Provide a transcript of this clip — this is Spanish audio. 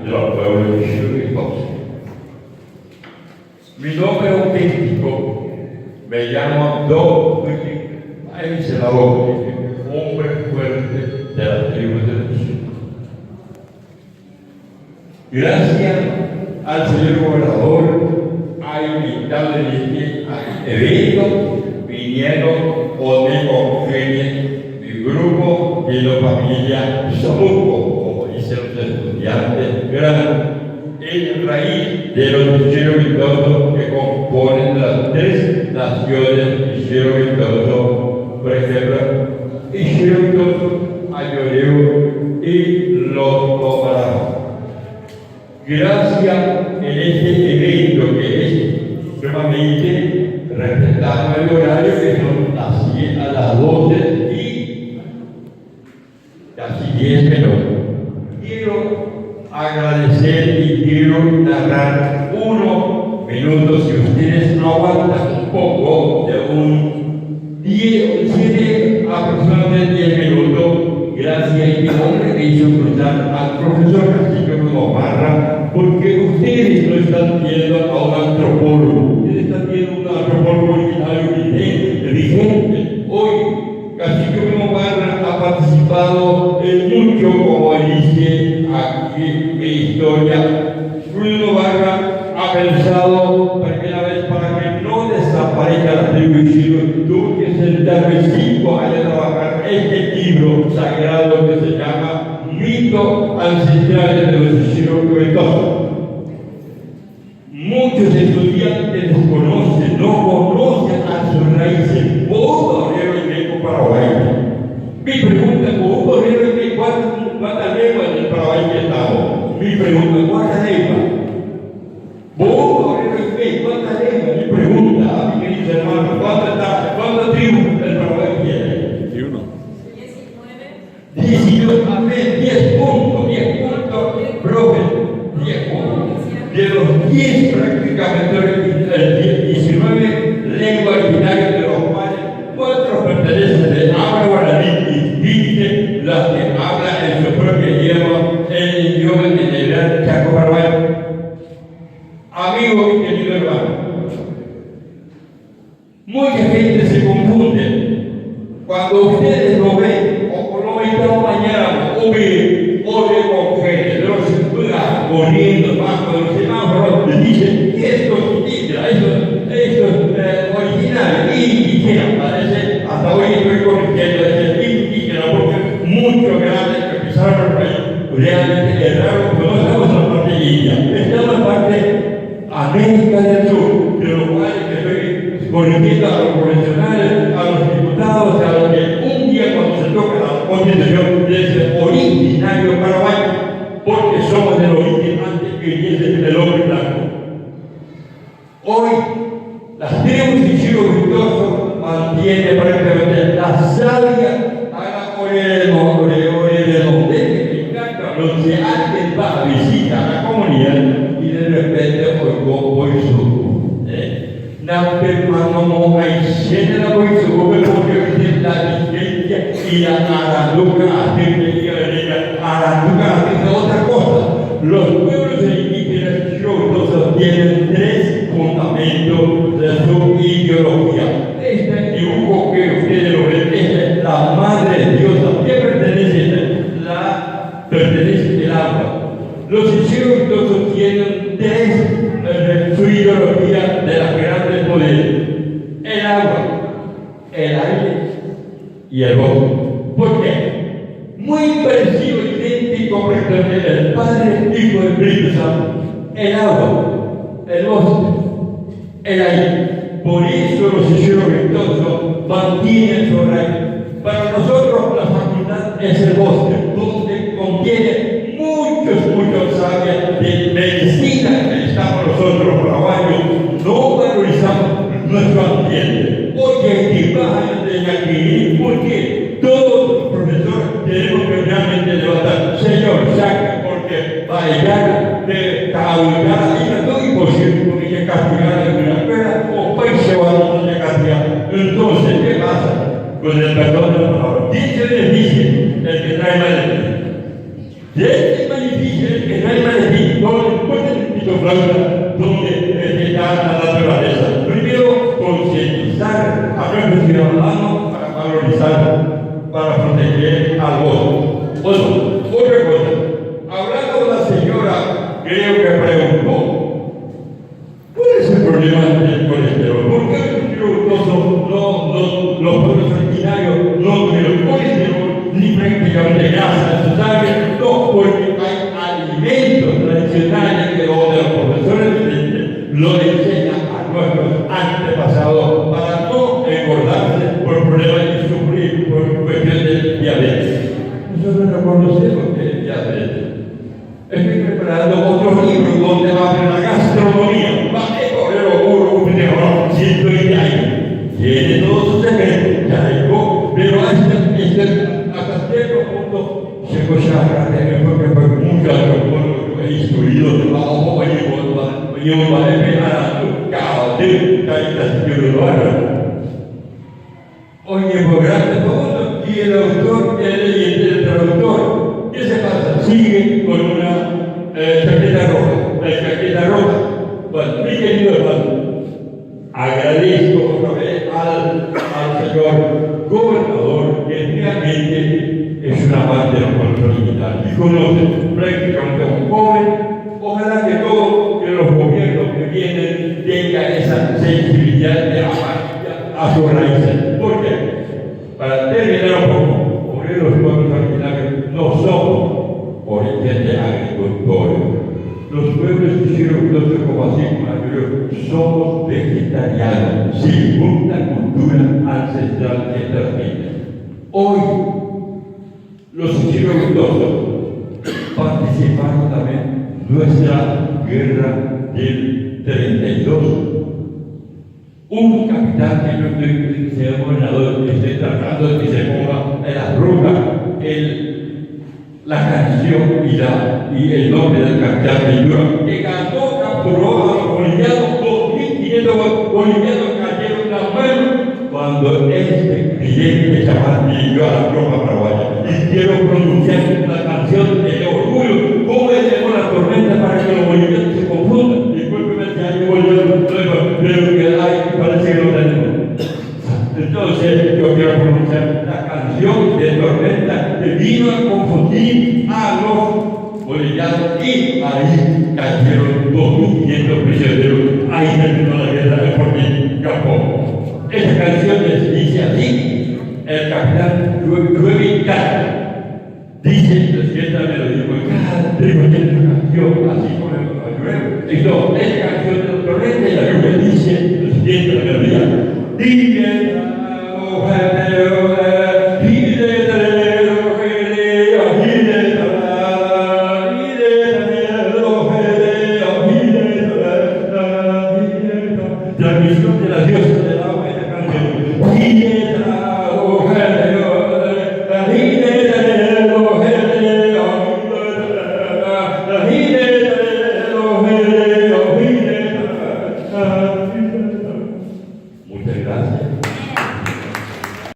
de los pueblos históricos. Mi nombre auténtico me llamo Don Aislao, hombre fuerte de la tribu de los. Gracias al señor gobernador, ha invitado a este evento, vinieron conmigo mi grupo y la familia Samuco, como dicen los estudiantes grandes, en raíz de los chirovistosos que componen las tres naciones chirovistosos, por ejemplo, chirovitoso, ayoreu y los coparajos. Gracias en este evento que es supremamente respetando el horario que son a las 12 y casi 10 minutos. Quiero agradecer y quiero narrar unos minutos, si ustedes no aguantan un poco, de un 7 aproximadamente 10 minutos, gracias a este hombre que hizo cruzar al profesor Castillo Gamarra, porque ustedes no están viendo a un antropólogo, ustedes están viendo a un antropólogo originario vigente. Hoy Castillo Gamarra ha participado mucho, como dice aquí mi historia. Bruno Barra ha pensado por primera vez para que no desaparezca la tribu Shiro, tuvo que sentarme 5 años a trabajar este libro sagrado que se llama Mitos Ancestrales de los Shiro-Cuetosos. Muchos estudiantes desconocen, no conocen a sus raíces. Vos, obrero y meco paraguayo. Mi pregunta, vos, obrero y meco, ¿cuántas lenguas en el Paraguay que estamos? Mi pregunta, ¿cuántas lenguas? Vos, obrero y meco, ¿cuántas lenguas? Mi pregunta, mi queridos hermanos, ¿cuántas tribus el Paraguay tiene? 19, amén, 10 puntos, profe, 10 puntos. De los 10 prácticamente 19 lenguas originarias de los cuales 4 pertenecen de habla guaraní y 20 las que hablan en su propio idioma, el idioma del gran Chaco Paraguay. Amigo y querido hermano, mucha gente se confunde cuando ustedes lo ven o lo ven esta mañana o ven con gente de los ciudadanos corriendo bajo los semáforos, les dicen estos indígenas, estos originales, indígenas, parece, hasta hoy estoy corrigiendo ese indígena porque muchos grandes que pisaron el país realmente erraron, pero no estamos en la parte de India, estamos en la parte América del Sur, de los cuales estoy corrigiendo a los profesionales, a los diputados, a los que un día cuando se toca la constitución es originario paraguayo, porque somos del origen antes que viene el hombre blanco. Hoy, las tribus y chirovistosos mantienen prácticamente la savia a la orilla de donde me encanta, donde alguien va a visitar a la comunidad y de repente voy su. No hay gente la voy su porque es la vigencia y la araluca, hace otra cosa. Los pueblos indígenas chirovistosos tienen 3 fundamentos de su ideología. Este dibujo que ustedes lo ven es la madre diosa. ¿Qué pertenece? Pertenece el agua. Los chirovistosos tienen 3 su ideología de las grandes poderes: el agua, el aire y el bosque. ¿Por qué? Muy parecido, idéntico prácticamente el Padre, Hijo y Espíritu Santo. El agua, el bosque, el aire. Por eso los chirovistosos mantienen su raíz. Para nosotros la facultad es el bosque, donde contiene muchos sabios de medicina que estamos nosotros paraguayos. No valorizamos nuestro ambiente. Porque hay que bajar de aquí, porque todos los profesores tenemos que realmente levantar. Señor, saca, porque va a llegar de caudar y no es imposible, porque ya castigar en una escuela o país se va a donde castigar. Entonces, ¿qué pasa? Con el perdón de la palabra. Dice el que trae maleficio. De este maleficio, el que trae maleficio. flauta, donde está la naturaleza. Primero, concientizar a nuestros ciudadanos para valorizar, para proteger al bosque. Otra cosa, hablando la señora, creo que preguntó, ¿cuál es el problema del colesterol? ¿Por qué el glucoso los pueblos originarios no tuvieron colesterol ni prácticamente grasa en su sangre? No, porque hay alimentos tradicionales que donde los profesores lo enseñan a nuestros antepasados para no engordarse por problemas de sufrir por cuestión de diabetes. Nosotros no conocemos que es diabetes. Estoy preparando otro libro donde va a ver la gastronomía. Va a correr un de 120 años. Tiene todos sus secretos, ya digo, pero hasta cierto punto se cocha porque muchos he instruido a yo va a esperar cada de caritas que lo hagan. Oye, por grande todo, y el autor, el traductor, ¿qué se pasa? Sigue con una chaqueta roja. Bueno, mi querido hermano, agradezco otra vez al señor gobernador que realmente es una parte de los pueblos originarios y conoce prácticamente a un joven. Ojalá que todos los gobiernos que vienen tengan esa sensibilidad de amar a sus raíces. ¿Por qué? Para terminar un poco, por los pueblos originarios no somos orígenes agricultores. Los pueblos que hicieron nosotros como así somos vegetarianos, según la cultura ancestral que transmite. Hoy, los chiroguitosos participaron también en nuestra guerra del 32. Un capitán que sea gobernador que esté tratando de que se ponga en la ruta la canción y el nombre del capitán Ventura, que capturó a los bolivianos, 2.500 bolivianos cayeron en las manos cuando este cliente chamán dirigió a la tropa paraguaya. Y quiero pronunciar la canción del orgullo, cómo le llegó la tormenta para que los bolivianos se confundan. Discúlpeme si hay bolivianos, pero que hay, parece que lo tenemos. Entonces, yo quiero pronunciar la canción de tormenta que vino a confundir a los bolivianos y ahí cayeron 2.500 prisioneros. Ahí terminó la guerra de Fortín Capó. Esta canción dice así: el capitán Lluevica dice la siguiente melodía, trigo tiene una canción así como el llueve. Y no, esta canción de la tormenta y la lluvia dice la siguiente melodía. Transmisión de la diosa del agua, esta canción.